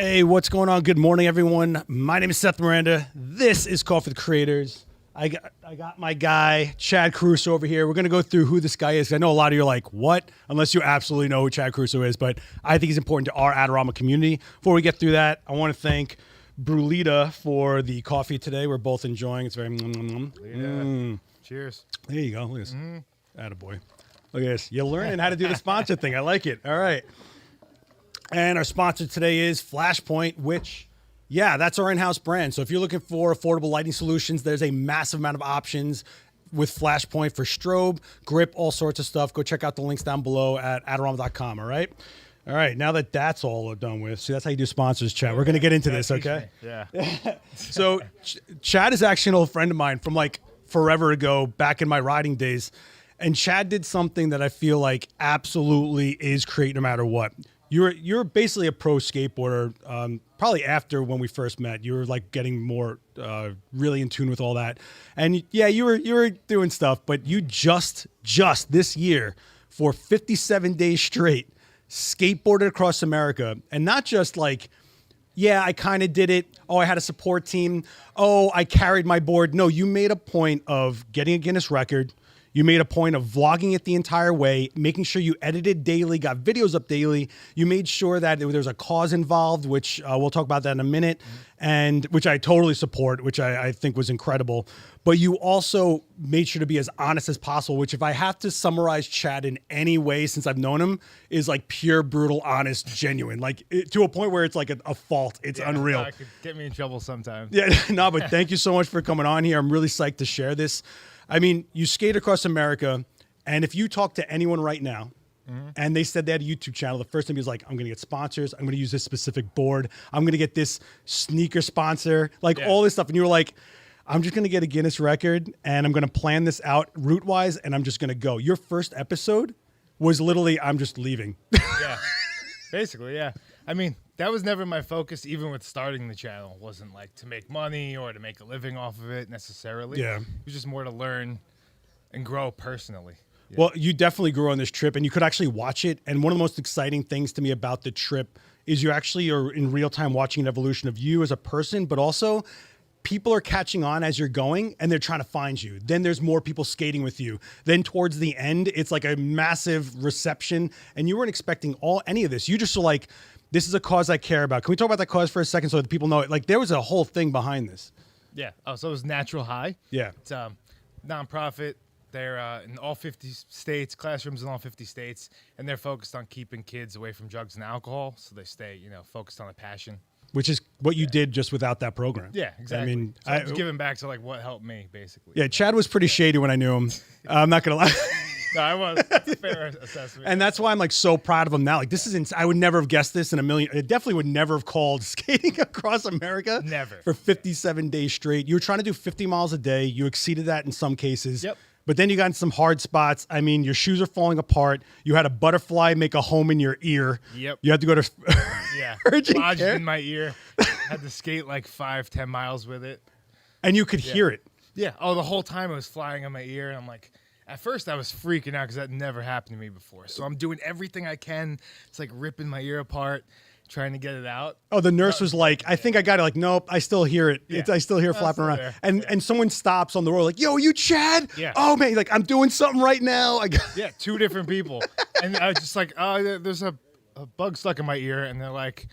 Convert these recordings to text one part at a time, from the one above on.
Hey, what's going on? Good morning, everyone. My name is Seth Miranda. This is Coffee with Creators. I got my guy, Chad Caruso, over here. We're going to go through who this guy is. I know a lot of you are like, what? Unless you absolutely know who Chad Caruso is, but I think he's important to our Adorama community. Before we get through that, I want to thank Brulita for the coffee today. We're both enjoying. It's very Cheers. There you go. Look at this. Attaboy. Look at this. You're learning how to do the sponsor thing. I like it. All right. And our sponsor today is Flashpoint, which, yeah, that's our in-house brand. So if you're looking for affordable lighting solutions, there's a massive amount of options with Flashpoint for strobe, grip, all sorts of stuff. Go check out the links down below at Adorama.com, all right? All right, now that that's all done with, see, that's how you do sponsors, Chad. We're going to get into this, okay? Yeah. So Chad is actually an old friend of mine from like forever ago, back in my riding days. And Chad did something that I feel like absolutely is create no matter what. You're basically a pro skateboarder. Probably after when we first met, you were like getting more really in tune with all that. And yeah, you were doing stuff, but you just this year for 57 days straight skateboarded across America, and not just like, yeah, I kind of did it. Oh, I had a support team. Oh, I carried my board. No, you made a point of getting a Guinness record. You made a point of vlogging it the entire way, making sure you edited daily, got videos up daily. You made sure that there was a cause involved, which we'll talk about that in a minute, and which I totally support, which I think was incredible. But you also made sure to be as honest as possible, which if I have to summarize Chad in any way since I've known him, is like pure, brutal, honest, genuine. Like to a point where it's like a fault. It's unreal. It could get me in trouble sometimes. Yeah, no, but thank you so much for coming on here. I'm really psyched to share this. I mean, you skate across America, and if you talk to anyone right now, and they said they had a YouTube channel, the first thing is like, I'm going to get sponsors. I'm going to use this specific board. I'm going to get this sneaker sponsor, like all this stuff. And you were like, I'm just going to get a Guinness record, and I'm going to plan this out route-wise, and I'm just going to go. Your first episode was literally, I'm just leaving. Yeah, basically, yeah. I mean, that was never my focus, even with starting the channel. It wasn't like to make money or to make a living off of it necessarily. Yeah. It was just more to learn and grow personally. Yeah. Well, you definitely grew on this trip, and you could actually watch it. And one of the most exciting things to me about the trip is you actually are in real time watching an evolution of you as a person, but also people are catching on as you're going, and they're trying to find you. Then there's more people skating with you. Then towards the end, it's like a massive reception, and you weren't expecting any of this. You just were like, this is a cause I care about. Can we talk about that cause for a second so that people know it? Like, there was a whole thing behind this. Yeah. Oh, so it was Natural High. Yeah. It's a nonprofit. They're in all 50 states, classrooms in all 50 states, and they're focused on keeping kids away from drugs and alcohol, so they stay, focused on a passion. Which is what you did just without that program. Yeah, exactly. I mean, so I was giving back to like what helped me, basically. Yeah, Chad was pretty shady when I knew him. I'm not going to lie. No, I was. That's a fair assessment. And that's why I'm like so proud of him now. Like, this is I would never have guessed this in a million. It definitely would never have called skating across America. Never. For 57 days straight. You were trying to do 50 miles a day. You exceeded that in some cases. Yep. But then you got in some hard spots. I mean, your shoes are falling apart. You had a butterfly make a home in your ear. Yep. You had to go to urgent lodged care. in my ear. Had to skate like 5-10 miles with it. And you could hear it. Yeah. Oh, the whole time it was flying in my ear. And I'm like, at first I was freaking out because that never happened to me before. So I'm doing everything I can. It's like ripping my ear apart, trying to get it out. Oh, the nurse was like, I think I got it. Like, nope, I still hear it. Yeah. I still hear it flapping around. there. And someone stops on the road like, yo, you Chad? Yeah. Oh, man, like, I'm doing something right now. Yeah, 2 different people. And I was just like, oh, there's a bug stuck in my ear. And they're like,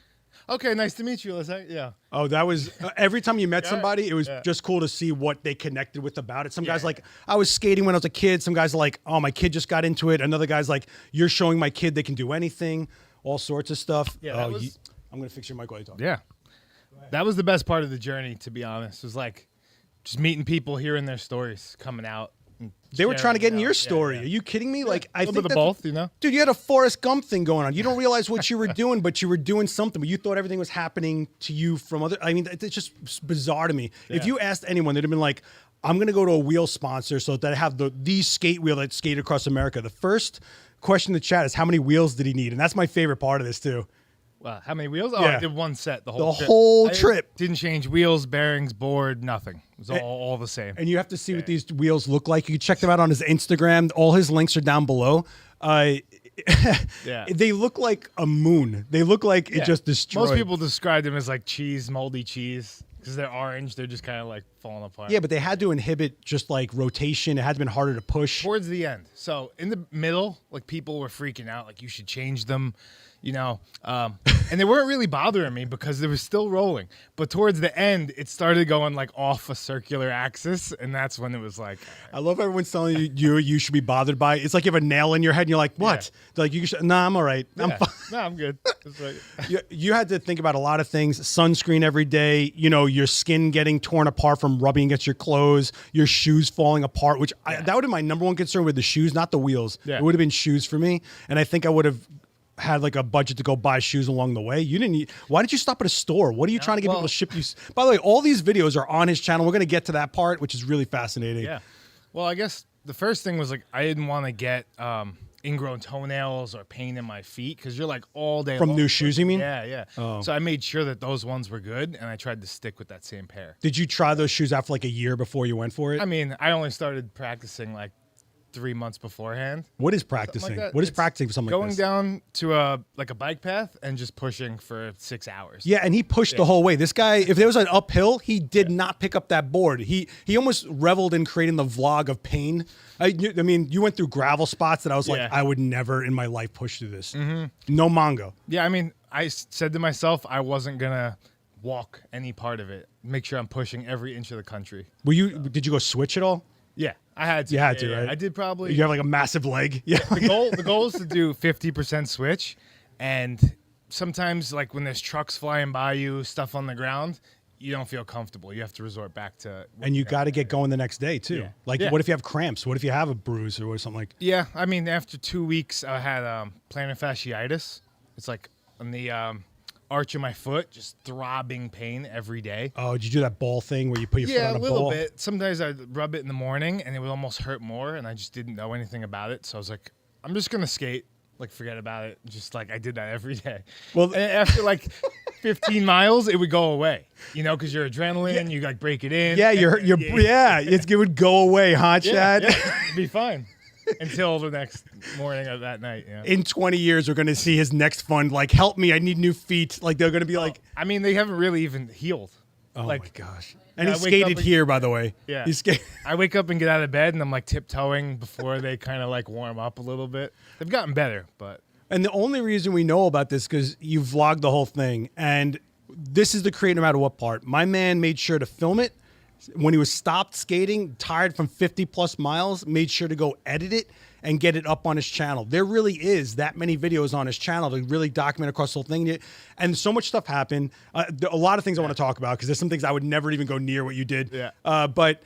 okay, nice to meet you. Yeah. Oh, that was every time you met somebody, it was Yeah. just cool to see what they connected with about it. Some guys like, I was skating when I was a kid. Some guys are like, oh, my kid just got into it. Another guy's like, you're showing my kid they can do anything, all sorts of stuff. Yeah, I'm going to fix your mic while you talk. Yeah. That was the best part of the journey, to be honest. It was like just meeting people, hearing their stories, coming out. They were trying to get in your story. Yeah. Are you kidding me? Like, I A think little bit of that's- both, you know? Dude, you had a Forrest Gump thing going on. You don't realize what you were doing, but you were doing something. But you thought everything was happening to you from other. I mean, it's just bizarre to me. Yeah. If you asked anyone, they'd have been like, "I'm going to go to a wheel sponsor so that I have the skate wheel that skated across America." The first question in the chat is, "How many wheels did he need?" And that's my favorite part of this too. How many wheels? Oh, Yeah. I did one set the The whole trip. whole I trip. didn't change wheels, bearings, board, nothing. It was all the same. And you have to see what these wheels look like. You can check them out on his Instagram. All his links are down below. Yeah. They look like a moon. They look like it just destroyed. Most people describe them as like cheese, moldy cheese, because they're orange. They're just kind of like falling apart. Yeah, but they had to inhibit just like rotation. It had been harder to push. Towards the end. So in the middle, like people were freaking out, like you should change them, you know. And they weren't really bothering me because they were still rolling. But towards the end, it started going like off a circular axis, and that's when it was like. I love everyone's telling you should be bothered by it. It's like you have a nail in your head and you're like, what? Yeah. They're like, you should, nah, I'm all right. I'm fine. No, I'm good. It's like, You had to think about a lot of things. Sunscreen every day, you know, your skin getting torn apart from rubbing against your clothes, your shoes falling apart, which that would have been my number one concern with the shoes, not the wheels. Yeah. It would have been shoes for me. And I think I would have had like a budget to go buy shoes along the way. You didn't. Why didn't you stop at a store? What are you trying to get people to ship you? By the way, all these videos are on his channel. We're going to get to that part, which is really fascinating. yeah. Well, I guess the first thing was like I didn't want to get ingrown toenails or pain in my feet because you're like all day From long. new shoes, you mean? Yeah. Oh. So I made sure that those ones were good, and I tried to stick with that same pair. Did you try those shoes after like a year before you went for it? I mean, I only started practicing like 3 months beforehand. What is practicing? Like that. What is It's practicing for something like going this? down to a bike path and just pushing for 6 hours. Yeah, and he pushed the whole way. This guy, if there was an uphill, he did not pick up that board. He almost reveled in creating the vlog of pain. I mean, you went through gravel spots that I was like, Yeah. I would never in my life push through this. No Mongo. Yeah, I mean, I said to myself I wasn't gonna walk any part of it. Make sure I'm pushing every inch of the country. Did you go switch at all? Yeah, I had to. You had to, Yeah, right? I did probably. You have like a massive leg. Yeah. The goal is to do 50% switch, and sometimes like when there's trucks flying by you, stuff on the ground, you don't feel comfortable. You have to resort back to. And you got to get going the next day too. Yeah. Like, Yeah. what if you have cramps? What if you have a bruise or something like? Yeah, I mean, after 2 weeks, I had plantar fasciitis. It's like on the arch of my foot, just throbbing pain every day. Oh, did you do that ball thing where you put your foot Yeah, on a a little ball? bit. Sometimes I'd rub it in the morning, and it would almost hurt more, and I just didn't know anything about it. So I was like, I'm just going to skate. Like, forget about it. Just like I did that every day. Well, and after like 15 miles, it would go away. You know, because your adrenaline, you like break it in. Yeah, it would go away, huh, Chad? Yeah, it'd be fine until the next morning of that night. Yeah. In 20 years, we're going to see his next fund. Like, help me, I need new feet. Like, they're going to be like, I mean, they haven't really even healed. oh like, my gosh. And I he wake skated up here, by the way. Yeah. He skated. I wake up and get out of bed, and I'm like tiptoeing before they kind of like warm up a little bit. They've gotten better, but. And the only reason we know about this because you vlogged the whole thing, and this is the create no matter what part. My man made sure to film it when he was stopped skating, tired from 50 plus miles. Made sure to go edit it and get it up on his channel. There really is that many videos on his channel to really document across the whole thing. And so much stuff happened. A lot of things I want to talk about because there's some things I would never even go near what you did. Yeah. But.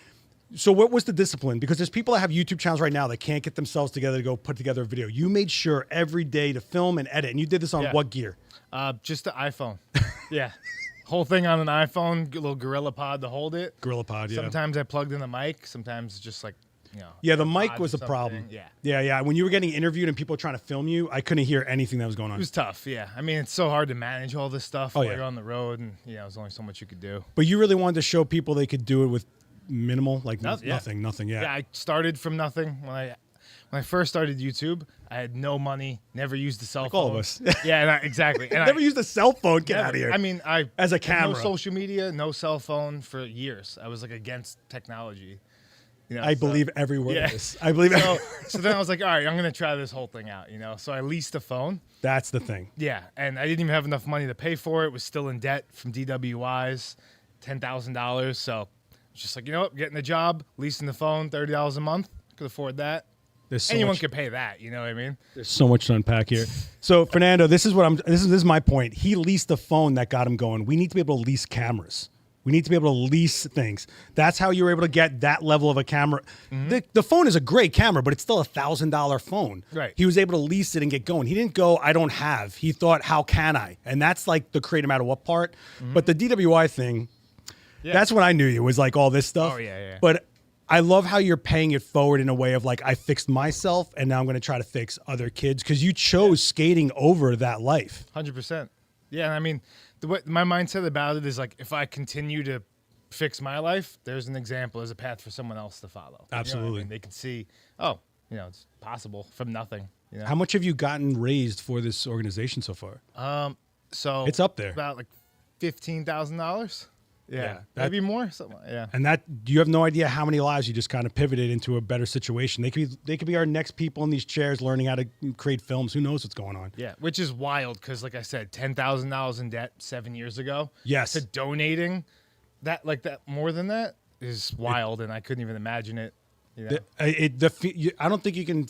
So what was the discipline? Because there's people that have YouTube channels right now that can't get themselves together to go put together a video. You made sure every day to film and edit, and you did this on what gear? Just the iPhone. Yeah. Whole thing on an iPhone, little Gorilla Pod to hold it. Gorilla Pod, yeah. Sometimes I plugged in the mic. Sometimes just like, you know. Yeah, the mic AirPods was or a problem. something. Yeah. When you were getting interviewed and people were trying to film you, I couldn't hear anything that was going It on. was tough, yeah. I mean, it's so hard to manage all this stuff while yeah. you're on the road, and, you know, there's only so much you could do. But you really wanted to show people they could do it with minimal, like nothing. Yeah. Yeah, I started from nothing. When I first started YouTube, I had no money, never used a cell phone. All of us. Yeah, exactly. And Never used a cell phone. Get never- out of here. I mean, As a had camera. no social media, no cell phone for years. I was like against technology. You know, I believe every word yeah. of this. I believe so then I was like, all right, I'm going to try this whole thing out, you know? So I leased a phone. That's the thing. Yeah, and I didn't even have enough money to pay for it. Was still in debt from DWIs, $10,000. So just like, you know what, getting a job, leasing the phone, $30 a month. Could afford that. There's so Anyone much, could pay that, you know what I mean? There's so much to unpack here. So Fernando, this is my point. He leased a phone that got him going. We need to be able to lease cameras. We need to be able to lease things. That's how you were able to get that level of a camera. The phone is a great camera, but it's still $1,000 phone. Right. He was able to lease it and get going. He didn't go, I don't have. He thought, how can I? And that's like the create no matter what part. But the DWI thing, that's when I knew you, was like all this stuff. Oh, yeah. But I love how you're paying it forward in a way of like, I fixed myself and now I'm going to try to fix other kids because you chose skating over that life. 100%. Yeah, and I mean, my mindset about it is like, if I continue to fix my life, there's an example, there's a path for someone else to follow. Absolutely. You know what I mean? They can see, oh, you know, it's possible from nothing. You know? How much have you gotten raised for this organization so far? So it's up there. About like $15,000. Yeah, that- maybe more. Something. Yeah. And that you have no idea how many lives you just kind of pivoted into a better situation. They could be our next people in these chairs learning how to create films. Who knows what's going on? Yeah, which is wild because, like I said, $10,000 in debt 7 years ago. Yes. To donating that more than that is wild, and I couldn't even imagine it. You know? I don't think you can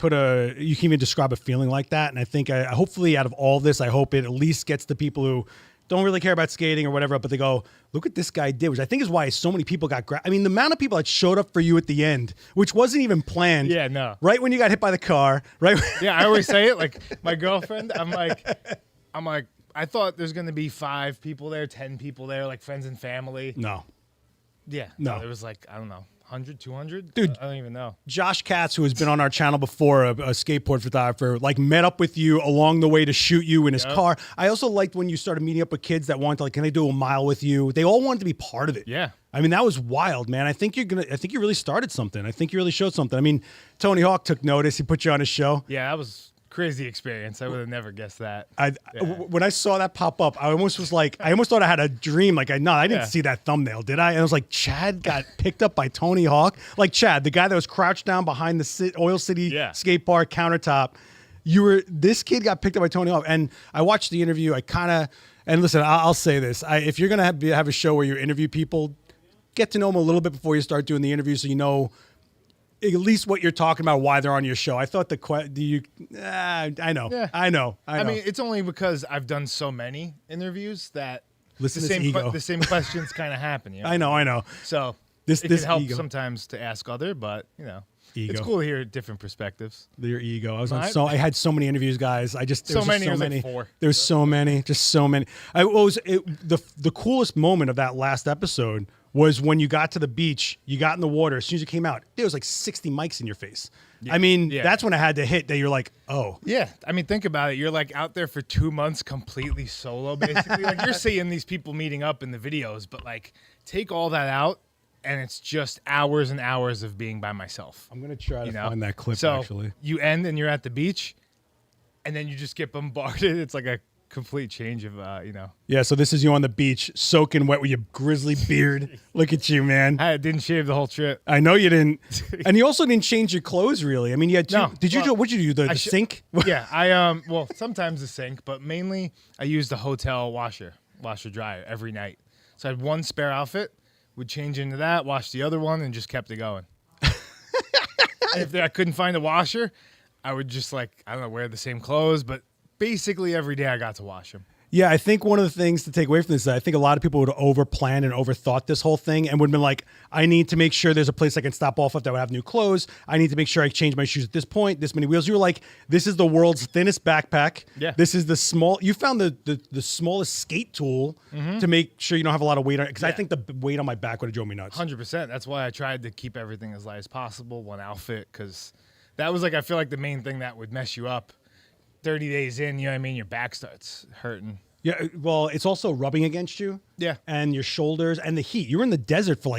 you can even describe a feeling like that. And I think hopefully out of all this, I hope it at least gets the people who don't really care about skating or whatever, but they go, look what this guy did, which I think is why so many people got I mean, the amount of people that showed up for you at the end, which wasn't even planned. Yeah, no. Right when you got hit by the car, right? Yeah, I always say it. Like my girlfriend, I'm like, I thought there's gonna be 5 people there, 10 people there, like friends and family. No. Yeah. No. There was like, I don't know, 100, 200? Dude. I don't even know. Josh Katz, who has been on our channel before, a skateboard photographer, like met up with you along the way to shoot you in his car. I also liked when you started meeting up with kids that wanted to, like, can they do a mile with you? They all wanted to be part of it. Yeah. I mean, that was wild, man. I think you really started something. I think you really showed something. I mean, Tony Hawk took notice. He put you on his show. Yeah, that was crazy experience. I would have never guessed that. When I saw that pop up, I almost thought I had a dream. Like, I didn't see that thumbnail, did I? And I was like, Chad got picked up by Tony Hawk. Like Chad, the guy that was crouched down behind the Oil City skate park countertop. This kid got picked up by Tony Hawk. And I watched the interview. And listen, I'll say this. If you're going to have a show where you interview people, get to know them a little bit before you start doing the interview so you know at least what you're talking about, why they're on your show. I thought I know. Yeah. I know. I mean, it's only because I've done so many interviews that Listen the to same this ego. the same questions kind of happen. You know? I know. So This it can help ego. sometimes to ask other, but Ego. it's cool to hear different perspectives. Your ego. I had so many interviews, guys. So many. Like 4. There's so many, just so many. The coolest moment of that last episode was when you got to the beach, you got in the water. As soon as you came out, there was like 60 mics in your face. Yeah. I mean, that's when I had to hit that. You're like, oh. Yeah. I mean, think about it. You're like out there for 2 months completely solo, basically. Like you're seeing these people meeting up in the videos, but like take all that out and it's just hours and hours of being by myself. I'm going to try to find that clip, so actually. You end and you're at the beach and then you just get bombarded. It's like a complete change of, Yeah, so this is you on the beach, soaking wet with your grizzly beard. Look at you, man. I didn't shave the whole trip. I know you didn't. And you also didn't change your clothes, really. I mean, you had two. No, what'd you do, the sink? Yeah, well, sometimes the sink, but mainly I used the hotel washer dryer every night. So I had one spare outfit, would change into that, wash the other one, and just kept it going. And if I couldn't find a washer, I would just wear the same clothes, but basically every day I got to wash them. Yeah, I think one of the things to take away from this is I think a lot of people would have overplanned and overthought this whole thing and would have been like, I need to make sure there's a place I can stop off at that would have new clothes. I need to make sure I change my shoes at this point, this many wheels. You were like, this is the world's thinnest backpack. Yeah. This is you found the smallest skate tool to make sure you don't have a lot of weight on it. Because I think the weight on my back would have drove me nuts. 100%. That's why I tried to keep everything as light as possible, one outfit, because that was I feel like the main thing that would mess you up. 30 days in, you know what I mean? Your back starts hurting. Yeah, well, it's also rubbing against you. Yeah. And your shoulders and the heat. You were in the desert for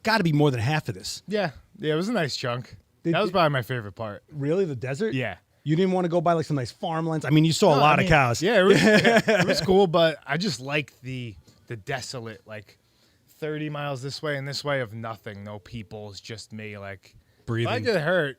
got to be more than half of this. Yeah. Yeah, it was a nice chunk. That was probably my favorite part. Really? The desert? Yeah. You didn't want to go by some nice farmlands? I mean, you saw a lot of cows. Yeah, it was cool, but I just liked the desolate, 30 miles this way and this way of nothing, no people. It's just me, breathing. If I get hurt,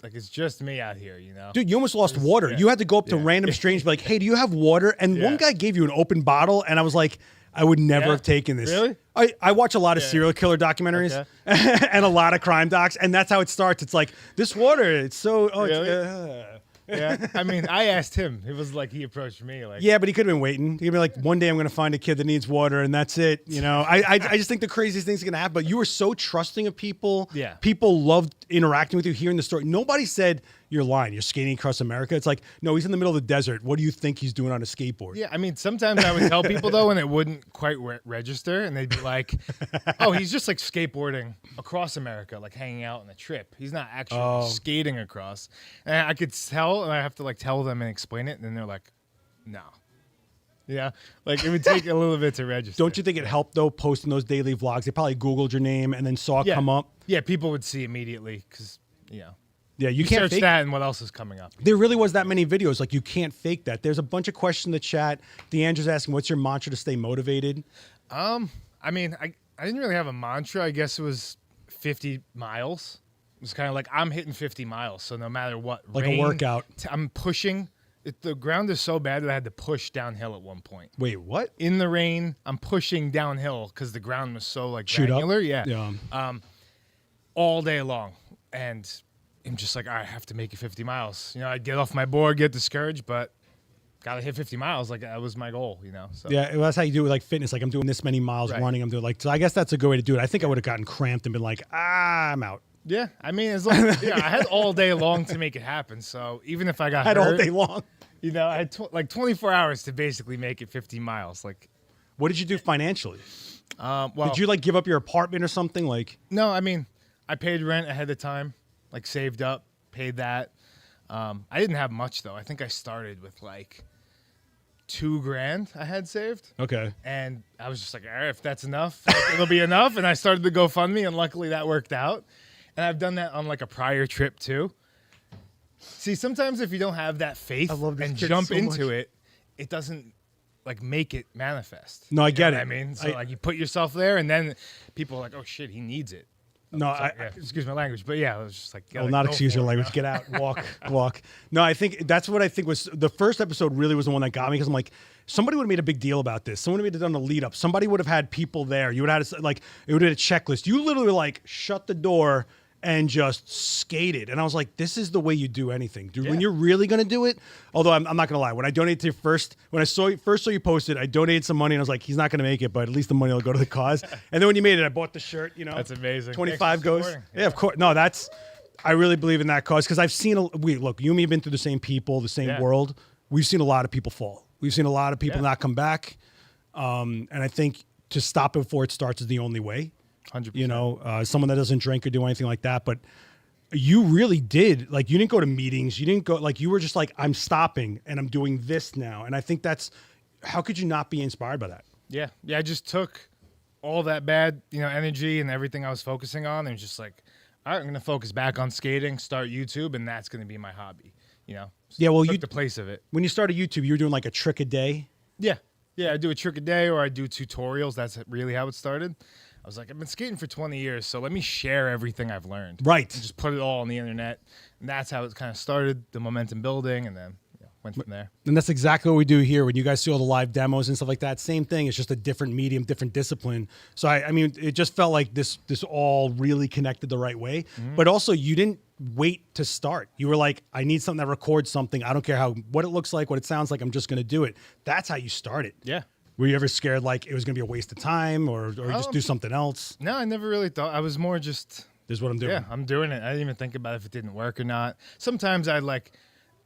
it's just me out here, Dude, you almost lost water. Yeah. You had to go up to random strangers, be like, hey, do you have water? And one guy gave you an open bottle, and I was like, I would never have taken this. Really? I watch a lot of serial killer documentaries and a lot of crime docs, and that's how it starts. It's like, this water, it's so... Really? Yeah, I mean, I asked him. It was he approached me. Yeah, but he could have been waiting. He'd be like, one day I'm going to find a kid that needs water, and that's it. I just think the craziest thing's going to happen. But you were so trusting of people. Yeah. People loved interacting with you, hearing the story. Nobody said, you're lying. You're skating across America. It's like, no, he's in the middle of the desert. What do you think he's doing on a skateboard? Yeah, I mean, sometimes I would tell people, though, and it wouldn't quite register, and they'd be like, oh, he's just skateboarding across America, hanging out on a trip. He's not actually skating across. And I could tell, and I have to tell them and explain it, and then they're like, no. Yeah, it would take a little bit to register. Don't you think it helped, though, posting those daily vlogs? They probably Googled your name and then saw it come up. Yeah, people would see immediately because, Yeah, you You can't search fake that, and what else is coming up? There really was that many videos. Like, you can't fake that. There's a bunch of questions in the chat. Deandre's asking, what's your mantra to stay motivated? I mean, I didn't really have a mantra. I guess it was 50 miles. It was kind of like I'm hitting 50 miles, so no matter what, Like a workout. I'm pushing. The ground is so bad that I had to push downhill at one point. Wait, what? In the rain, I'm pushing downhill because the ground was so like Shoot up? granular. Yeah. Yeah. All day long, and I'm just like, I have to make it 50 miles. You know, I'd get off my board, get discouraged, but gotta hit 50 miles. Like, that was my goal. You know. So. Yeah, well, that's how you do it, like fitness. Like, I'm doing this many miles running. I'm doing like, so I guess that's a good way to do it. I think I would have gotten cramped and been like, I'm out. Yeah, I mean, as long I had all day long to make it happen. So even if I got hurt, all day long. you know, I had like 24 hours to basically make it 50 miles. Like, What did you do financially? well, Did you like give up your apartment or something? Like, no, I mean, I paid rent ahead of time, like saved up, paid that. I didn't have much though. I think I started with like $2,000 I had saved. okay. And I was just like, all right, if that's enough, like, it'll be enough. And I started the GoFundMe, and luckily that worked out. And I've done that on like a prior trip too. See, sometimes if you don't have that faith and jump into it, it doesn't like make it manifest. No, I get it. I mean, so like you put yourself there, and then people are like, oh shit, he needs it. No, Excuse my language, but yeah, I was just like, well, not excuse your language. Get out, walk. No, I think that's what I think was the first episode. Really was the one that got me because I'm like, somebody would have made a big deal about this. Someone would have done a lead up. Somebody would have had people there. You would have had like it would have had a checklist. You literally like shut the door and just skated. And I was like, this is the way you do anything, dude. When you're really gonna do it. Although I'm not gonna lie, when I donated to when I saw you posted, I donated some money and I was like, he's not gonna make it, but at least the money will go to the cause. And then when you made it, I bought the shirt. You know, that's amazing. 25 goes. Yeah, of course. No, I really believe in that cause because I've seen look, you and me have been through the same people, the same world. We've seen a lot of people fall. We've seen a lot of people not come back. And I think to stop it before it starts is the only way. 100%. You know, someone that doesn't drink or do anything like that. But you really did. Like, you didn't go to meetings. You didn't go, like, you were just like, I'm stopping and I'm doing this now. And I think how could you not be inspired by that? Yeah. Yeah. I just took all that bad, energy and everything I was focusing on and just like, all right, I'm going to focus back on skating, start YouTube, and that's going to be my hobby, Yeah. Well, took the place of it. When you started YouTube, you were doing like a trick a day. Yeah. Yeah. I do a trick a day or I do tutorials. That's really how it started. I was like, I've been skating for 20 years, so let me share everything I've learned. Right. And just put it all on the internet. And that's how it kind of started, the momentum building, and then went from there. And that's exactly what we do here. When you guys see all the live demos and stuff like that, same thing. It's just a different medium, different discipline. So, I mean, it just felt like this all really connected the right way. Mm-hmm. But also, you didn't wait to start. You were like, I need something that records something. I don't care what it looks like, what it sounds like. I'm just going to do it. That's how you started. Yeah. Were you ever scared like it was going to be a waste of time or just do something else? No, I never really thought. I was more just... This is what I'm doing. Yeah, I'm doing it. I didn't even think about if it didn't work or not. Sometimes I'd like,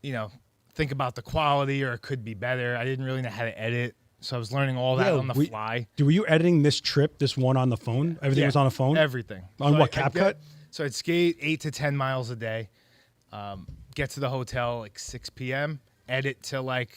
think about the quality or it could be better. I didn't really know how to edit. So I was learning all that on the fly. Were you editing this one on the phone? Everything was on a phone? Everything. On what, CapCut? So I'd skate 8 to 10 miles a day, get to the hotel like 6 p.m., edit till like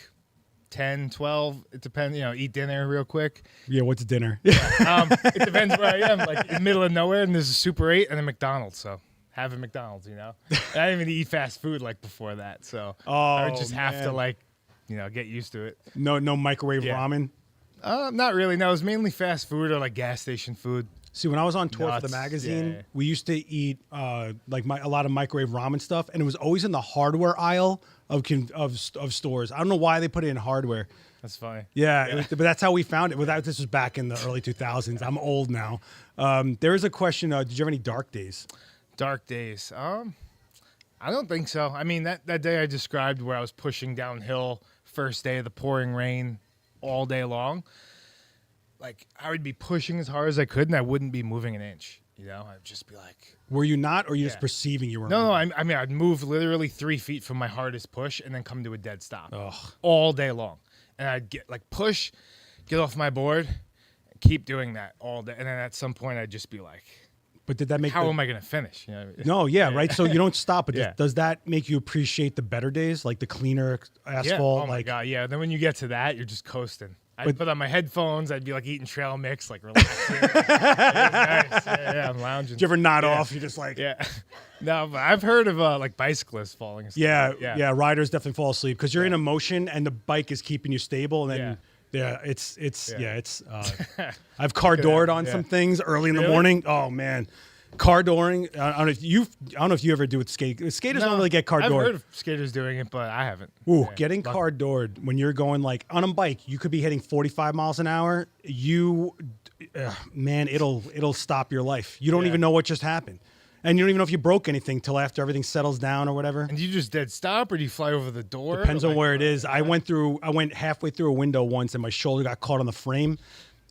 10, 12, it depends, eat dinner real quick. Yeah, what's dinner? It depends where I am, like in the middle of nowhere, and there's a Super 8 and a McDonald's, so have a McDonald's, And I didn't even eat fast food like before that, so I would just have to get used to it. No microwave ramen? Not really, no, it was mainly fast food or like gas station food. See, when I was on tour for the magazine, we used to eat a lot of microwave ramen stuff, and it was always in the hardware aisle of stores. I don't know why they put it in hardware. That's funny. Yeah. But that's how we found it. This was back in the early 2000s. I'm old now. There is a question. Did you have any dark days? Dark days? I don't think so. I mean, that day I described where I was pushing downhill, first day of the pouring rain, all day long. Like, I would be pushing as hard as I could, and I wouldn't be moving an inch. I'd just be like... Were you not, or were you just perceiving you were? No, I mean, I'd move literally 3 feet from my hardest push and then come to a dead stop all day long. And I'd get, push, get off my board, and keep doing that all day. And then at some point, I'd just be like... But did that make... How am I going to finish? No, right? So you don't stop, but does that make you appreciate the better days, like the cleaner asphalt? Oh, my God, yeah. Then when you get to that, you're just coasting. I'd put on my headphones. I'd be like eating trail mix, like relaxing. It was nice. Yeah, I'm lounging. Did you ever nod off? You're just like, Yeah. No, but I've heard of like bicyclists falling asleep. yeah. Riders definitely fall asleep because you're in a motion and the bike is keeping you stable. And then I've car doored on some things early in the morning. Oh man. Car dooring. I don't know if you ever do it. Skaters don't really get car doored. I've heard of skaters doing it, but I haven't. Ooh, getting car doored when you're going like on a bike, you could be hitting 45 miles an hour. Man, it'll stop your life. You don't even know what just happened, and you don't even know if you broke anything till after everything settles down or whatever. And you just dead stop, or do you fly over the door? Depends on where it is. I went halfway through a window once, and my shoulder got caught on the frame.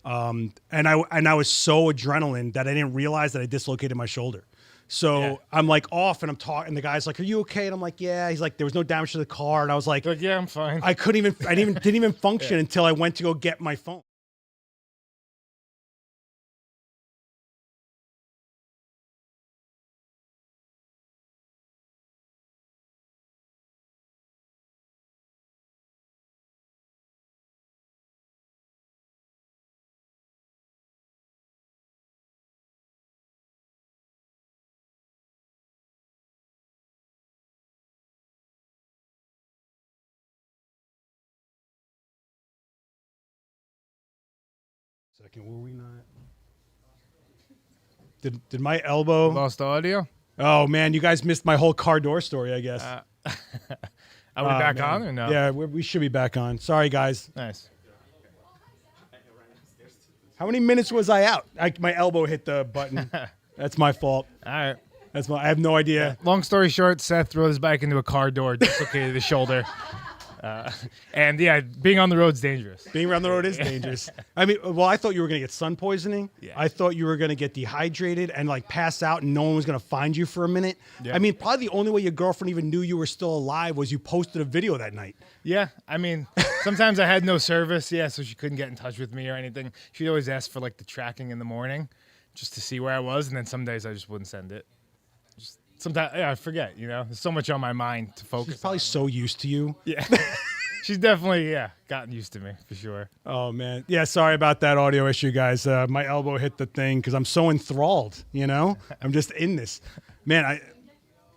And I was so adrenaline that I didn't realize that I dislocated my shoulder. So I'm like off and I'm talking, and the guy's like, "Are you okay?" And I'm like, "Yeah." He's like, "There was no damage to the car," and I was like, "Yeah, I'm fine." I didn't even function until I went to go get my phone. Second, were we not? Did my elbow Lost audio? Oh man, you guys missed my whole car door story, I guess. Are we back on or no? Yeah, we should be back on. Sorry, guys. Nice. How many minutes was I out? My elbow hit the button. That's my fault. All right. I have no idea. Long story short, Seth threw his bike into a car door, dislocated his shoulder. And yeah, being on the road's dangerous. Being around the road is dangerous. I mean, well, I thought you were going to get sun poisoning. Yeah. I thought you were going to get dehydrated and like pass out and no one was going to find you for a minute. Yeah. I mean, probably the only way your girlfriend even knew you were still alive was you posted a video that night. Yeah, I mean, sometimes I had no service, so she couldn't get in touch with me or anything. She'd always ask for like the tracking in the morning just to see where I was, and then some days I just wouldn't send it. Just sometimes, I forget, There's so much on my mind to focus on. She's probably so used to you. Yeah. She's definitely, gotten used to me, for sure. Oh, man. Yeah, sorry about that audio issue, guys. My elbow hit the thing because I'm so enthralled, I'm just in this. Man,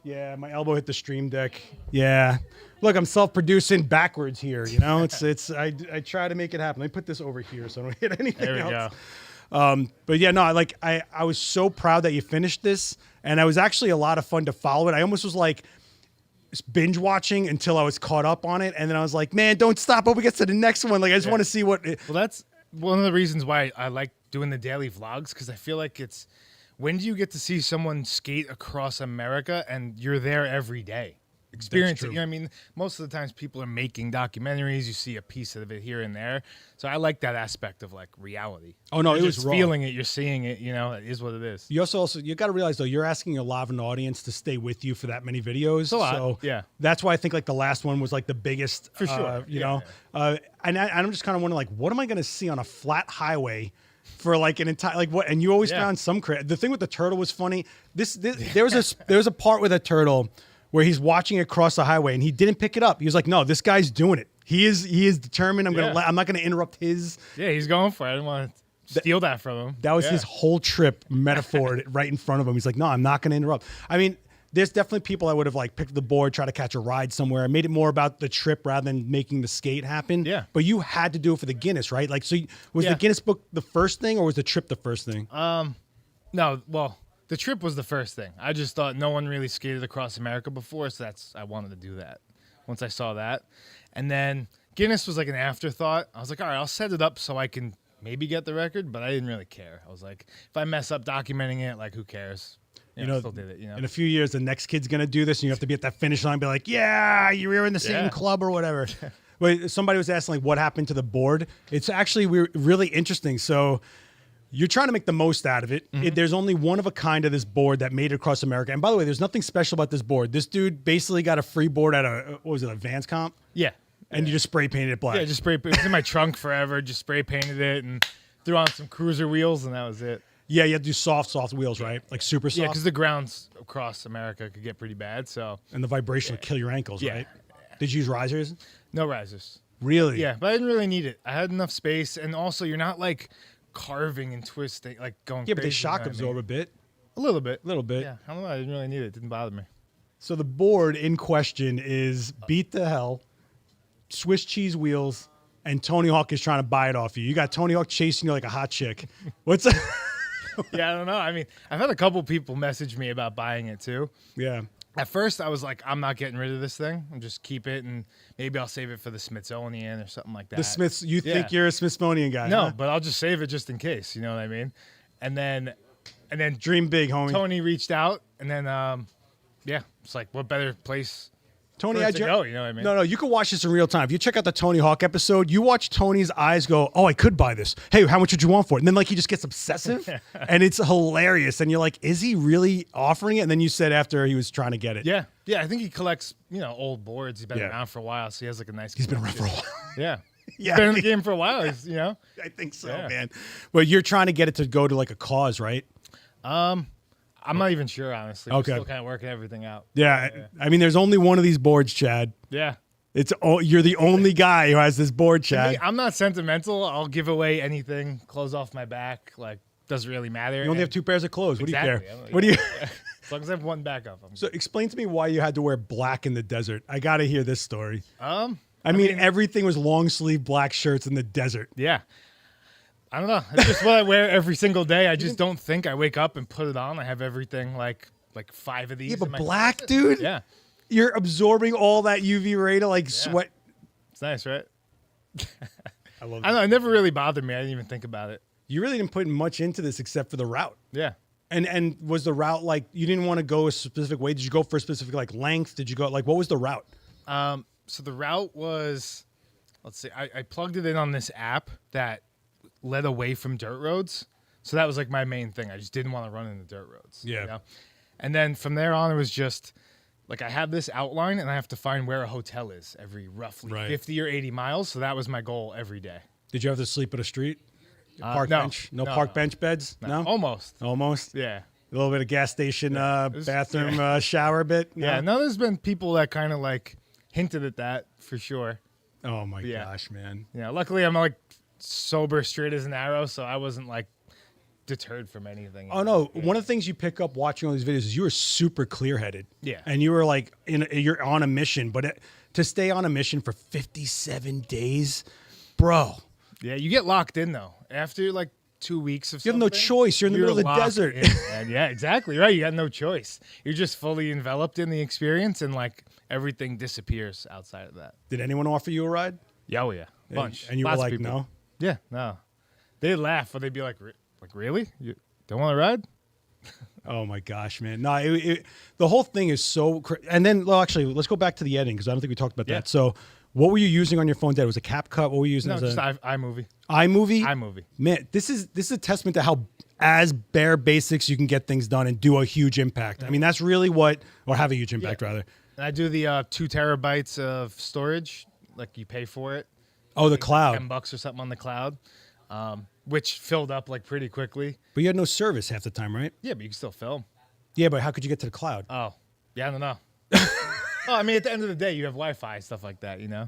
my elbow hit the stream deck. Yeah. Look, I'm self-producing backwards here, I try to make it happen. Let me put this over here so I don't hit anything else. There we go. But yeah, no, I was so proud that you finished this, and it was actually a lot of fun to follow it. I almost was like binge watching until I was caught up on it, and then I was like, man, don't stop up. We get to the next one. Like, I just want to see what. Well, that's one of the reasons why I like doing the daily vlogs, because I feel like it's when do you get to see someone skate across America and you're there every day? Experience it. I mean, most of the times people are making documentaries. You see a piece of it here and there. So I like that aspect of like reality. Oh no, you're it was just raw. feeling it. You're seeing it. It is what it is. You also you got to realize though, you're asking a live an audience to stay with you for that many videos. So yeah, that's why I think like the last one was like the biggest for sure. And I'm just kind of wondering like, what am I going to see on a flat highway? For like an entire like what? And you always found some the thing with the turtle was funny. There was a part with a turtle where he's watching it cross the highway and he didn't pick it up. He was like, no, this guy's doing it. He is determined. I'm not gonna interrupt his. Yeah, he's going for it. I didn't want to steal that from him. That was his whole trip metaphor right in front of him. He's like, no, I'm not gonna interrupt. I mean, there's definitely people I would have like picked the board, try to catch a ride somewhere. I made it more about the trip rather than making the skate happen. Yeah. But you had to do it for the Guinness, right? Like, so was the Guinness book the first thing or was the trip the first thing? No, well, the trip was the first thing. I just thought no one really skated across America before, so I wanted to do that. Once I saw that, and then Guinness was like an afterthought. I was like, all right, I'll set it up so I can maybe get the record, but I didn't really care. I was like, if I mess up documenting it, like who cares? Still did it. In a few years, the next kid's gonna do this, and you have to be at that finish line, and be like, yeah, you were in the same club or whatever. But somebody was asking like, what happened to the board? It's actually really interesting. So. You're trying to make the most out of it. There's only one of a kind of this board that made it across America. And by the way, there's nothing special about this board. This dude basically got a free board at a Vans comp? Yeah. And you just spray painted it black. Yeah, just spray. It was in my trunk forever. Just spray painted it and threw on some cruiser wheels, and that was it. Yeah, you have to do soft wheels, right? Like super soft? Yeah, because the grounds across America could get pretty bad. So. And the vibration would kill your ankles, right? Did you use risers? No risers. Really? Yeah, but I didn't really need it. I had enough space, and also you're not like carving and twisting, like going. Yeah, but they crazy, shock you know what I absorb mean? a bit. A little bit. A little bit. Yeah, I don't know. I didn't really need it. It didn't bother me. So the board in question is Beat the Hell, Swiss cheese wheels, and Tony Hawk is trying to buy it off you. You got Tony Hawk chasing you like a hot chick. What's that? Yeah, I don't know. I mean, I've had a couple people message me about buying it too. Yeah. At first, I was like, I'm not getting rid of this thing. I'll just keep it, and maybe I'll save it for the Smithsonian or something like that. The Smiths, you think Yeah. you're a Smithsonian guy? No, huh? but I'll just save it just in case. You know what I mean? And then Dream big, homie. Tony reached out, and then yeah, it's like, what better place Tony, for it how'd to you go? You know what I mean? No, you can watch this in real time. If you check out the Tony Hawk episode, you watch Tony's eyes go, "Oh, I could buy this. Hey, how much would you want for it?" And then like he just gets obsessive, and it's hilarious. And you're like, "Is he really offering it?" And then you said after he was trying to get it. Yeah, yeah. I think he collects, old boards. He's been Yeah. around for a while, so he has like a nice. He's been around for a while. Yeah, Yeah, he's been in the game for a while. He's, I think so, Yeah. man. But you're trying to get it to go to like a cause, right? I'm not even sure, honestly. Okay. We're still kind of working everything out. Yeah. I mean, there's only one of these boards, Chad. Yeah. You're the only guy who has this board, To Chad. me, I'm not sentimental. I'll give away anything, clothes off my back. Like, doesn't really matter. You only have 2 pairs of clothes. What Exactly. do you I'm care? like, What do you? As long as I have one backup. So explain to me why you had to wear black in the desert. I got to hear this story. I mean, everything was long sleeve black shirts in the desert. Yeah. I don't know. It's just what I wear every single day. I just don't think I wake up and put it on. I have everything like 5 of these. Yeah, but in my black, closet. dude. Yeah. You're absorbing all that UV ray to like sweat. It's nice, right? I love I don't know. It never really bothered me. I didn't even think about it. You really didn't put much into this except for the route. Yeah. And was the route like you didn't want to go a specific way? Did you go for a specific like length? Did you go like what was the route? So the route was, let's see, I plugged it in on this app that led away from dirt roads. So that was like my main thing. I just didn't want to run into dirt roads. Yeah. And then from there on, it was just like I have this outline and I have to find where a hotel is every roughly Right. 50 or 80 miles. So that was my goal every day. Did you have to sleep at a street? Park no. bench? No No, park no. bench beds? No. Almost. Almost. Yeah. A little bit of gas station was- bathroom shower bit. Yeah. No, there's been people that kind of like hinted at that for sure. Oh my Yeah. gosh, man. Yeah. Luckily, I'm like sober, straight as an arrow. So I wasn't like deterred from anything. Oh no! One of the things you pick up watching all these videos is you were super clear-headed. Yeah. and you were like, you're on a mission. But to stay on a mission for 57 days, bro, Yeah, you get locked in though. After like 2 weeks of you have no something, choice. You're in the middle of the locked desert. in, man. Yeah, exactly right. You got no choice. You're just fully enveloped in the experience, and like everything disappears outside of that. Did anyone offer you a ride? Yeah, oh yeah, bunch. And you Lots were of like, people. no. Yeah, no. They'd laugh, but they'd be like, really? You don't want to ride? Oh my gosh, man! No, the whole thing is so. And then, well, actually, let's go back to the editing because I don't think we talked about Yeah. that. So, what were you using on your phone, Dad? Was it CapCut? What were you using? No, as just a iMovie. iMovie? iMovie. Man, this is a testament to how as bare basics you can get things done and do a huge impact. I mean, that's really what, or have a huge impact rather. And I do the 2 terabytes of storage. Like you pay for it. Oh, the cloud. $10 or something on the cloud, which filled up like pretty quickly. But you had no service half the time, right? Yeah, but you can still film. Yeah, but how could you get to the cloud? Oh, yeah, I don't know. Oh, I mean, at the end of the day, you have Wi-Fi, stuff like that, you know?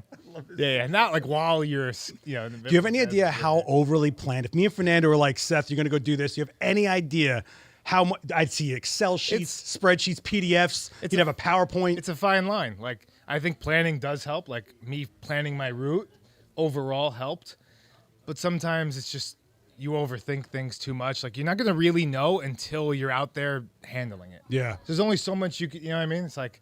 Yeah, not like while you're, Do you have any idea how overly planned? If me and Fernando were like, Seth, you're going to go do this, do you have any idea how much? I'd see Excel sheets, spreadsheets, PDFs. You'd have a PowerPoint. It's a fine line. Like, I think planning does help. Like, me planning my route overall helped. But sometimes it's just you overthink things too much. Like, you're not going to really know until you're out there handling it. Yeah. There's only so much you can, you know what I mean? It's like,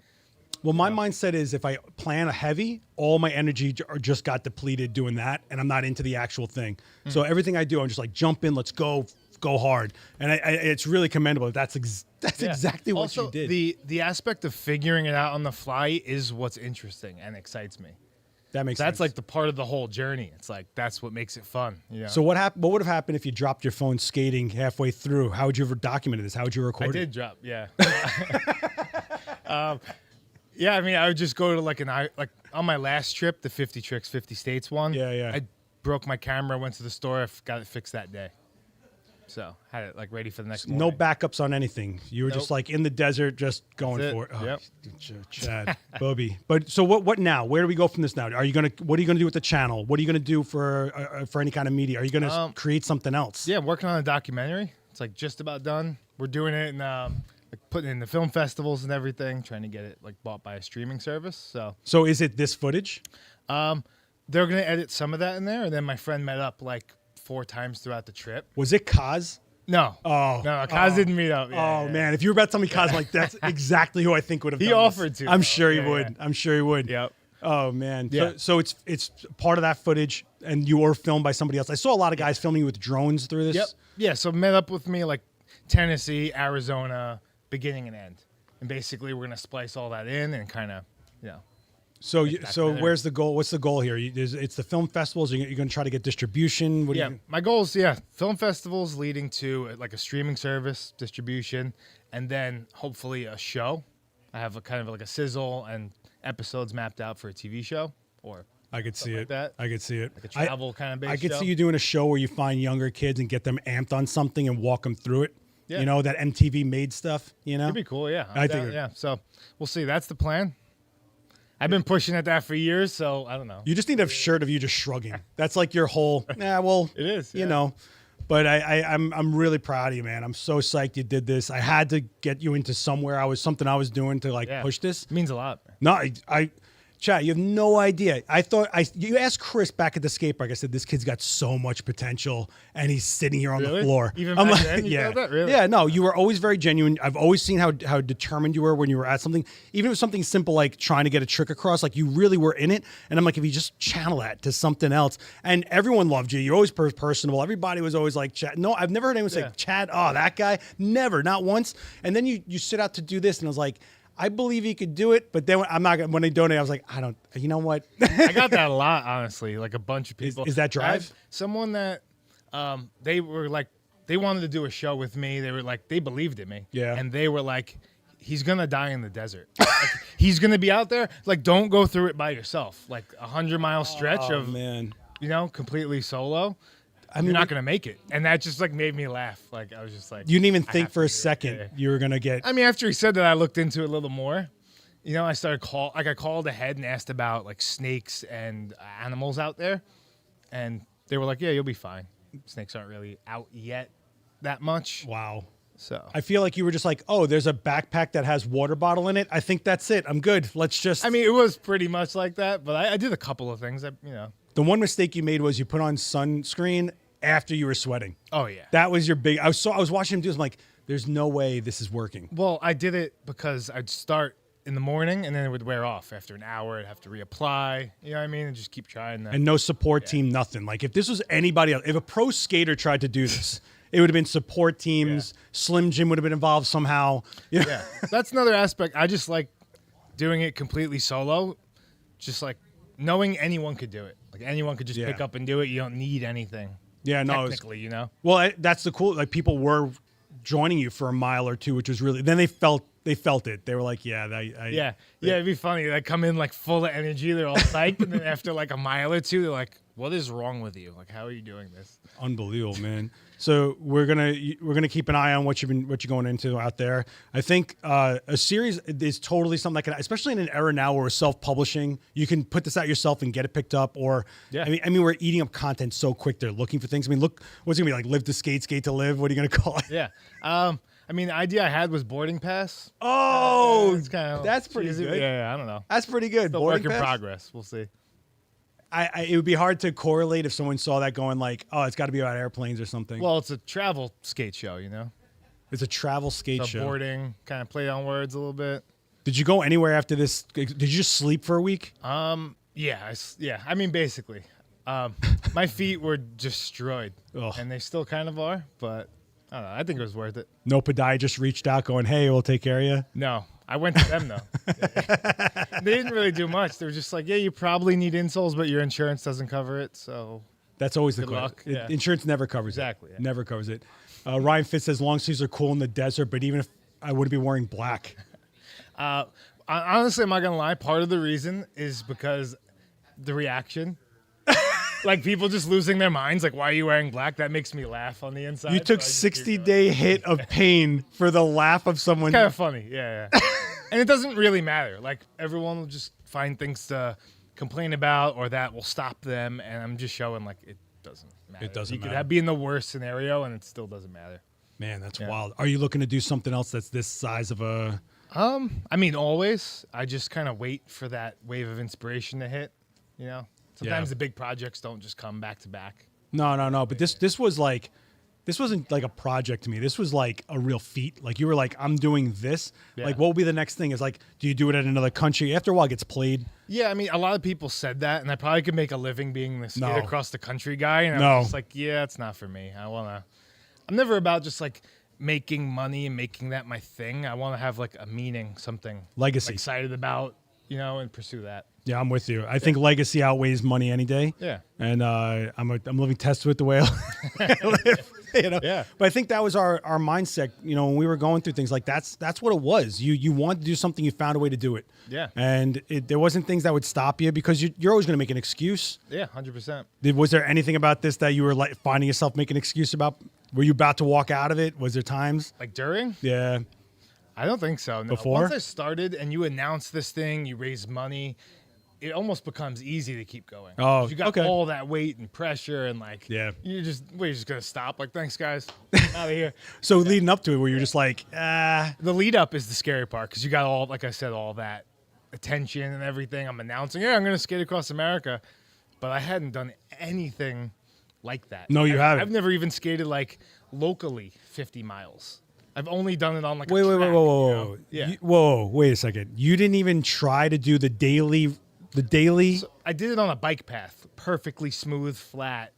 Well, my mindset is if I plan a heavy, all my energy just got depleted doing that, and I'm not into the actual thing. So everything I do, I'm just like, jump in, let's go hard. And it's really commendable. That's yeah. exactly what Also, you did. the aspect of figuring it out on the fly is what's interesting and excites me. That makes That's sense. like the part of the whole journey. It's like, that's what makes it fun. You know? So what would have happened if you dropped your phone skating halfway through? How would you have documented this? How would you record I it? did drop, yeah. Yeah, I mean, I would just go to like on my last trip, the 50 Tricks, 50 States one. Yeah, yeah. I broke my camera, went to the store, got it fixed that day. So had it like ready for the next No morning. backups on anything. You were just Nope. like in the desert, just going That's it. for it. Oh, Yep. Chad, Bobby. But so what now? Where do we go from this now? What are you gonna do with the channel? What are you gonna do for any kind of media? Are you gonna create something else? Yeah, I'm working on a documentary. It's like just about done. We're doing it and like putting it in the film festivals and everything, trying to get it like bought by a streaming service. So is it this footage? They're gonna edit some of that in there, and then my friend met up like 4 times throughout the trip. Was it Kaz? No. Oh. No, Kaz didn't meet up. Yeah, Man, if you were about to tell me Kaz, I'm like, that's exactly who I think would have He done this. offered to, I'm though. sure he Yeah, would. yeah. I'm sure he would. Yep. Oh man. Yeah. So it's part of that footage, and you were filmed by somebody else. I saw a lot of guys filming with drones through this. Yep. Yeah, so met up with me like Tennessee, Arizona, beginning and end. And basically we're gonna splice all that in and kind of, So documentary. where's the goal? What's the goal here? It's the film festivals. You're going to try to get distribution. What do yeah. you? My goal is film festivals leading to like a streaming service, distribution, and then hopefully a show. I have a kind of like a sizzle and episodes mapped out for a TV show or I could see like it. that. I could see it. like a travel kind of based I could show. see you doing a show where you find younger kids and get them amped on something and walk them through it. Yeah. You know, that MTV made stuff. You know, It'd be cool, yeah. I think it- yeah. So we'll see. That's the plan. I've been pushing at that for years, so I don't know. you just need a shirt of you just shrugging. That's like your whole. Well, It is, You yeah. know. But I'm really proud of you, man. I'm so psyched you did this. I had to get you into somewhere. Something I was doing to like Yeah. push this. It means a lot. Man. No, Chad, you have no idea. You asked Chris back at the skate park. I said, this kid's got so much potential, and he's sitting here on the Really? floor. Even I'm back like, then you yeah, felt that? Really? yeah. No, you were always very genuine. I've always seen how determined you were when you were at something, even if it was something simple like trying to get a trick across. Like you really were in it. And I'm like, if you just channel that to something else, and everyone loved you. You're always personable. Everybody was always like, Chad. No, I've never heard anyone say, Yeah. Chad. Oh, that guy. Never, not once. And then you sit out to do this, and I was like, I believe he could do it, but then when they donate, I was like, I don't. You know what? I got that a lot, honestly. Like a bunch of people. Is that drive? I have someone that they were like, they wanted to do a show with me. They were like, they believed in me. Yeah. And they were like, he's gonna die in the desert. Like, he's gonna be out there. Like, don't go through it by yourself. Like 100-mile stretch of man. completely solo. I mean, You're not gonna make it. And that just like made me laugh. Like I was just like, you didn't even I think have for to a do it. second Yeah. you were gonna get. I mean, after he said that, I looked into it a little more. I started I called ahead and asked about like snakes and animals out there, and they were like, "Yeah, you'll be fine. Snakes aren't really out yet that much." Wow. So I feel like you were just like, oh, there's a backpack that has water bottle in it. I think that's it. I'm good. Let's just. I mean, it was pretty much like that, but I did a couple of things that the one mistake you made was you put on sunscreen after you were sweating. Oh yeah. That was your big. I was watching him do this. I'm like, there's no way this is working. Well, I did it because I'd start in the morning and then it would wear off after an hour. I'd have to reapply. You know what I mean? And just keep trying that. And no support team, nothing. Like if this was anybody else, if a pro skater tried to do this, it would have been support teams. Slim Jim would have been involved somehow. You know? Yeah, that's another aspect. I just like doing it completely solo. Just like knowing anyone could do it. Like anyone could just Yeah. pick up and do it. You don't need anything. Yeah, no. It was, Technically, well, that's the cool. Like people were joining you for a mile or two, which was really. Then they felt it. They were like, yeah, Yeah, it'd be funny. They come in like full of energy. They're all psyched, and then after like a mile or two, they're like, "What is wrong with you? Like, how are you doing this?" unbelievable, man. So we're gonna keep an eye on what you're going into out there. I think a series is totally something that can, especially in an era now where we're self-publishing, you can put this out yourself and get it picked up. Or Yeah. I mean, we're eating up content so quick. They're looking for things. I mean, look, what's it gonna be like? Live to skate, skate to live. What are you gonna call it? Yeah. I mean, the idea I had was boarding pass. Oh, It's kind of that's pretty cheesy. good. Yeah, I don't know. That's pretty good. Still Boarding work in pass? progress. We'll see. It would be hard to correlate if someone saw that going like, oh, it's got to be about airplanes or something. Well, it's a travel skate show, It's a travel skate So show. boarding, kind of play on words a little bit. Did you go anywhere after this? Did you just sleep for a week? Yeah, I mean, basically, my feet were destroyed, Ugh. and they still kind of are. But I don't know. I think it was worth it. No podiatrist reached out going, hey, we'll take care of you. No, I went to them though. They didn't really do much. They were just like, yeah, you probably need insoles, but your insurance doesn't cover it. So That's always the Good question. luck, yeah. Insurance never covers Exactly, it. yeah. Never covers it. Ryan Fitz says long sleeves are cool in the desert, but even if I wouldn't be wearing black. honestly, I'm not gonna lie. Part of the reason is because the reaction. like people just losing their minds. Like, why are you wearing black? That makes me laugh on the inside. You took 60-day hit of pain for the laugh of someone. Kind of funny, yeah. And it doesn't really matter. Like, everyone will just find things to complain about or that will stop them. And I'm just showing, like, it doesn't matter. It doesn't matter. You could be in the worst scenario and it still doesn't matter. Man, that's wild. Are you looking to do something else that's this size of a... I mean, always. I just kind of wait for that wave of inspiration to hit, you know? Sometimes the big projects don't just come back to back. No. But this was like... This wasn't like a project to me. This was like a real feat. Like you were like, I'm doing this. Yeah. Like what will be the next thing? Is like, do you do it at another country? After a while, it gets played. Yeah, I mean, a lot of people said that, and I probably could make a living being the skate No. across the country guy. And I was just like, yeah, it's not for me. I'm never about just like making money and making that my thing. I want to have like a meaning, something Legacy. I'm excited about, you know, and pursue that. Yeah, I'm with you. I think legacy outweighs money any day. Yeah. And I'm living test with the way I live. You know? Yeah. But I think that was our mindset, you know, when we were going through things like that's what it was. You wanted to do something, you found a way to do it. Yeah. And there wasn't things that would stop you because you're always going to make an excuse. Yeah, 100%. Was there anything about this that you were like finding yourself making an excuse about? Were you about to walk out of it? Was there times? Like during? Yeah. I don't think so. No. Before? Once I started and you announce this thing, you raise money, it almost becomes easy to keep going. Oh, you got okay. all that weight and pressure and like, you're just gonna stop. Like, thanks guys, out of here. So leading up to it, where you're just like, The lead up is the scary part because you got all, like I said, all that attention and everything. I'm announcing, I'm gonna skate across America, but I hadn't done anything like that. No, you haven't. I've never even skated like locally 50 miles. I've only done it on like wait, a wait, track, whoa. you know? Yeah. Whoa, wait a second. You didn't even try to do the daily. So I did it on a bike path, perfectly smooth, flat.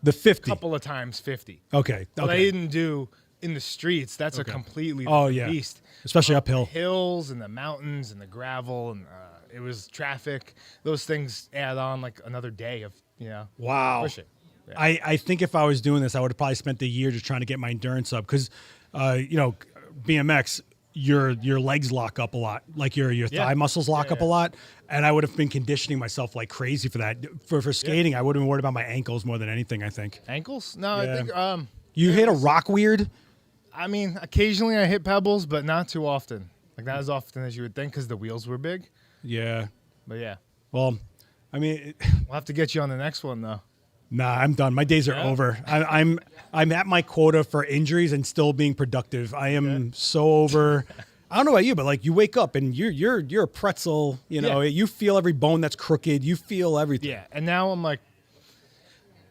The 50. Couple of times 50. Okay. But I didn't do in the streets. That's a completely different beast. Especially uphill. The hills and the mountains and the gravel and it was traffic. Those things add on like another day of, you know, Wow. pushing. Yeah. I think if I was doing this, I would have probably spent the year just trying to get my endurance up because, you know, BMX, your legs lock up a lot, like your thigh muscles lock up a lot, and I would have been conditioning myself like crazy for that. For skating, I would have been worried about my ankles more than anything. I think Ankles? No, Yeah. I think you hit a rock weird. I mean, occasionally I hit pebbles, but not too often. Like not as often as you would think because the wheels were big. Yeah. But yeah, Well, I mean, we'll have to get you on the next one though. nah, I'm done. My days are over. I'm at my quota for injuries and still being productive. I am so over. I don't know about you, but like you wake up and you're a pretzel. You know, you feel every bone that's crooked. You feel everything. Yeah, and now I'm like,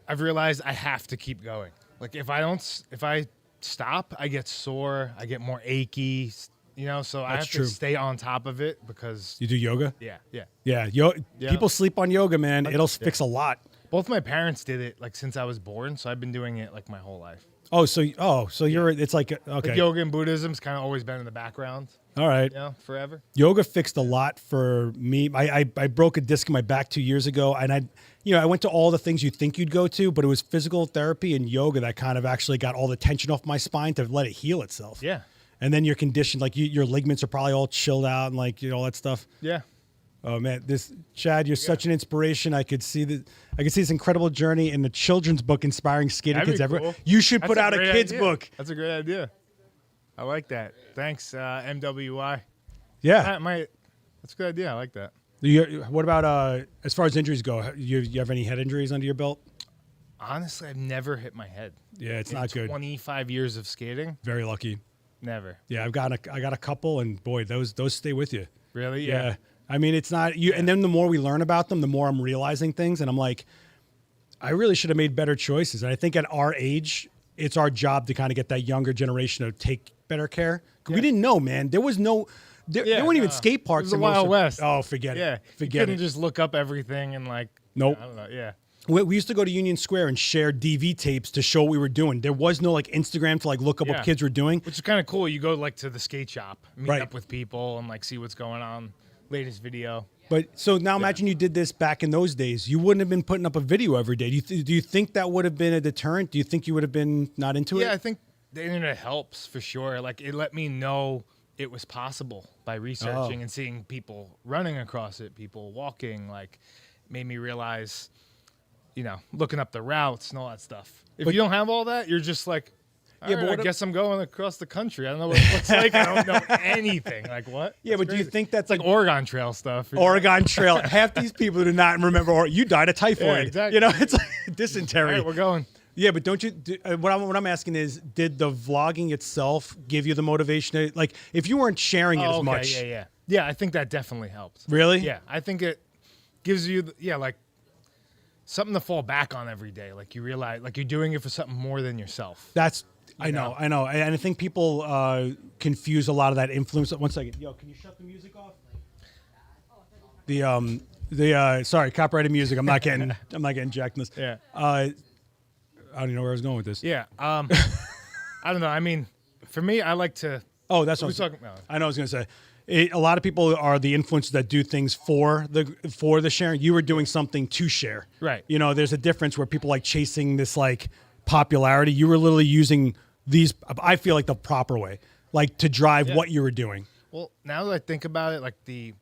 I've realized I have to keep going. Like if I stop, I get sore. I get more achy. You know, so I have to stay on top of it because You do yoga? yeah. People sleep on yoga, man. It'll fix a lot. Both my parents did it like since I was born, so I've been doing it like my whole life. So you're. It's like okay. Like yoga and Buddhism's kind of always been in the background. All right. You know, forever. Yoga fixed a lot for me. I broke a disc in my back 2 years ago, and I went to all the things you'd think you'd go to, but it was physical therapy and yoga that kind of actually got all the tension off my spine to let it heal itself. Yeah. And then you're conditioned, like your ligaments are probably all chilled out and like all that stuff. Yeah. Oh man, Chad, you're such an inspiration. I could see this incredible journey in the children's book inspering skating kids everywhere. Cool. You should That's put out a kids idea. book. That's a great idea. I like that. Thanks, MWI. Yeah. That's a good idea. I like that. What about as far as injuries go? You have any head injuries under your belt? Honestly, I've never hit my head. Yeah, it's not good. 25 years of skating, Very lucky. never. Yeah, I got a couple, and boy, those stay with you. Really? Yeah. I mean, it's not you. And then the more we learn about them, the more I'm realizing things, and I'm like, I really should have made better choices. And I think at our age, it's our job to kind of get that younger generation to take better care. We didn't know, man. There was no. There weren't even skate parks. It was the Wild West. Oh, forget it. Yeah. Forget you couldn't it. just look up everything and like. Nope. I don't know. Yeah. We used to go to Union Square and share DV tapes to show what we were doing. There was no like Instagram to like look up what kids were doing. Which is kind of cool. You go like to the skate shop, meet Right. up with people, and like see what's going on. Latest video. But so now imagine you did this back in those days. You wouldn't have been putting up a video every day. Do you think that would have been a deterrent? Do you think you would have been not into it? Yeah, I think the internet helps for sure. Like it let me know it was possible by researching and seeing people running across it, people walking. Like made me realize, looking up the routes and all that stuff. If you don't have all that, you're just like, all right, I guess I'm going across the country. I don't know what it's like. I don't know anything. Like what? Yeah, but do you think that's like Oregon Trail stuff? Oregon Trail. Half these people do not remember, or you died of typhoid. Yeah, exactly. It's like dysentery. All right, we're going. Yeah, but don't you? What I'm asking is, did the vlogging itself give you the motivation? Like, if you weren't sharing it as much. Yeah, I think that definitely helped. Really? Yeah, I think it gives you, like something to fall back on every day. Like you realize, like you're doing it for something more than yourself. I know. And I think people confuse a lot of that influence. One second. Yo, can you shut the music off? Sorry, copyrighted music. I'm not getting jacked in this. Yeah. I don't even know where I was going with this. Yeah. I don't know. I mean, for me, I like to. Oh, that's what we're talking about. I know. I was going to say. A lot of people are the influencers that do things for the sharing. You were doing something to share. Right. There's a difference where people like chasing this like popularity. You were literally using these, I feel like, the proper way, like to drive what you were doing. Well, now that I think about it, like the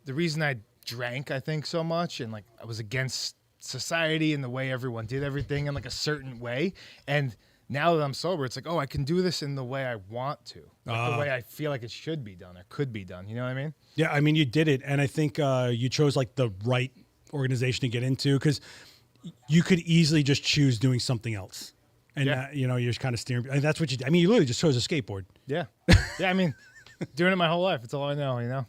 reason I drank, I think, so much, and like I was against society and the way everyone did everything in like a certain way. And now that I'm sober, it's like, oh, I can do this in the way I want to, like the way I feel like it should be done or could be done. You know what I mean? Yeah, I mean, you did it, and I think you chose like the right organization to get into, because you could easily just choose doing something else, and you're just kind of steering. And that's what you did. I mean, you literally just chose a skateboard. Yeah, yeah. I mean, doing it my whole life. It's all I know.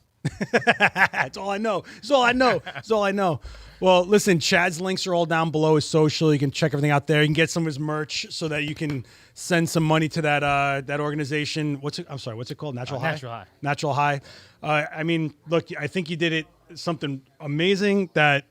That's all I know. That's all I know. That's all I know. Well, listen, Chad's links are all down below his social. You can check everything out there. You can get some of his merch so that you can send some money to that organization. I'm sorry, what's it called? Natural High? Natural High. Natural High. I mean, look, I think you did it something amazing that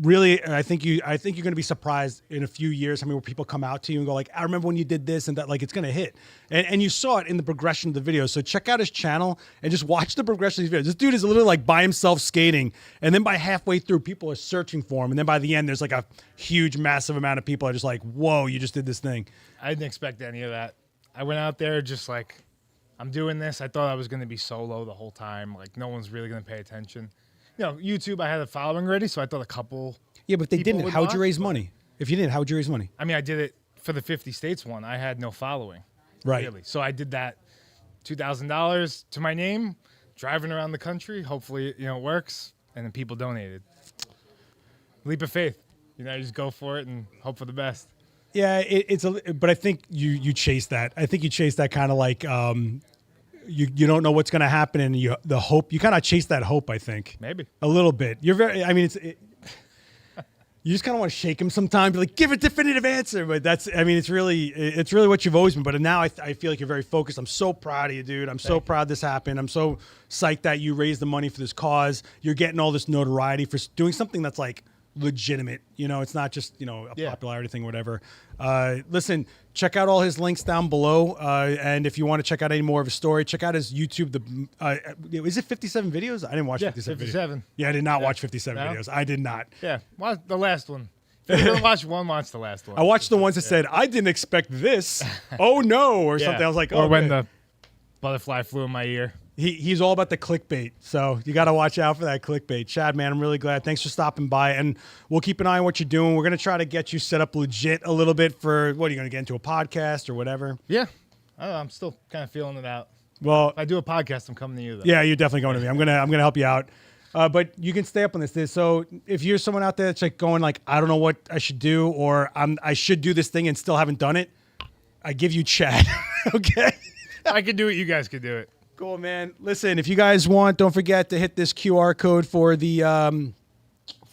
really, I think you're going to be surprised in a few years how many people come out to you and go like, I remember when you did this, and that, like, it's going to hit. And you saw it in the progression of the video. So check out his channel and just watch the progression of these videos. This dude is literally like by himself skating. And then by halfway through, people are searching for him. And then by the end, there's like a huge, massive amount of people are just like, whoa, you just did this thing. I didn't expect any of that. I went out there just like, I'm doing this. I thought I was going to be solo the whole time. Like no one's really going to pay attention. YouTube, I had a following ready, so I thought a couple. Yeah, but if they didn't, how'd you raise money? If you didn't, how'd you raise money? I mean, I did it for the 50 states one. I had no following. Right. Really. So I did that $2,000 to my name, driving around the country. Hopefully, it works. And then people donated. Leap of faith. You just go for it and hope for the best. Yeah, but I think you chase that. I think you chase that kind of like, you don't know what's going to happen, and you kind of chase that hope, I think. Maybe. A little bit. You just kind of want to shake him sometimes, be like, give a definitive answer. But it's really what you've always been. But now I feel like you're very focused. I'm so proud of you, dude. I'm so proud this happened. I'm so psyched that you raised the money for this cause. You're getting all this notoriety for doing something that's like legitimate. It's not just, a popularity thing or whatever. Listen, check out all his links down below. And if you want to check out any more of his story, check out his YouTube. Is it 57 videos? I didn't watch 57 videos. Yeah, I did not watch 57 videos. I did not. Yeah, watch the last one. If you don't watch one, watch the last one. I watched the ones that said, I didn't expect this. Oh, no, or something. I was like, or when the butterfly flew in my ear. He's all about the clickbait, so you got to watch out for that clickbait. Chad, man, I'm really glad. Thanks for stopping by, and we'll keep an eye on what you're doing. We're going to try to get you set up legit a little bit for, what, are you going to get into a podcast or whatever? Yeah. I don't know, I'm still kind of feeling it out. Well, if I do a podcast, I'm coming to you, though. Yeah, you're definitely going to me. I'm gonna help you out. But you can stay up on this. So if you're someone out there that's like going like, I don't know what I should do, or I should do this thing and still haven't done it, I give you Chad, okay? I can do it. You guys can do it. Cool, man. Listen, if you guys want, don't forget to hit this QR code for the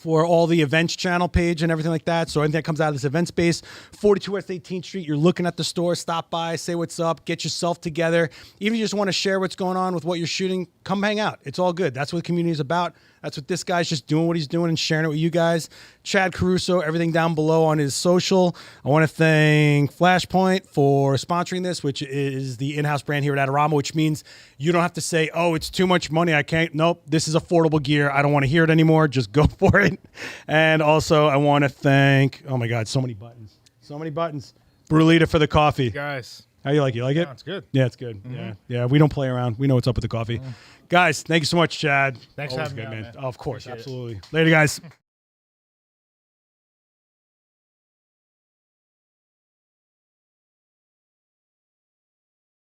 for all the events channel page and everything like that. So anything that comes out of this event space, 42 West 18th Street, you're looking at the store, stop by, say what's up, get yourself together. Even if you just want to share what's going on with what you're shooting, come hang out. It's all good. That's what the community is about. That's what this guy's just doing what he's doing and sharing it with you guys. Chad Caruso, everything down below on his social. I want to thank Flashpoint for sponsoring this, which is the in-house brand here at Adorama, which means you don't have to say, oh, it's too much money. I can't. Nope. This is affordable gear. I don't want to hear it anymore. Just go for it. And also I want to thank, oh my God, so many buttons. So many buttons. Brulita for the coffee. Guys. How you like it? You like it? Yeah, it's good. Yeah, it's good. Mm-hmm. Yeah. We don't play around. We know what's up with the coffee. Guys, thank you so much, Chad. Thanks for having me, man. Oh, of course. Appreciate absolutely. Later, guys.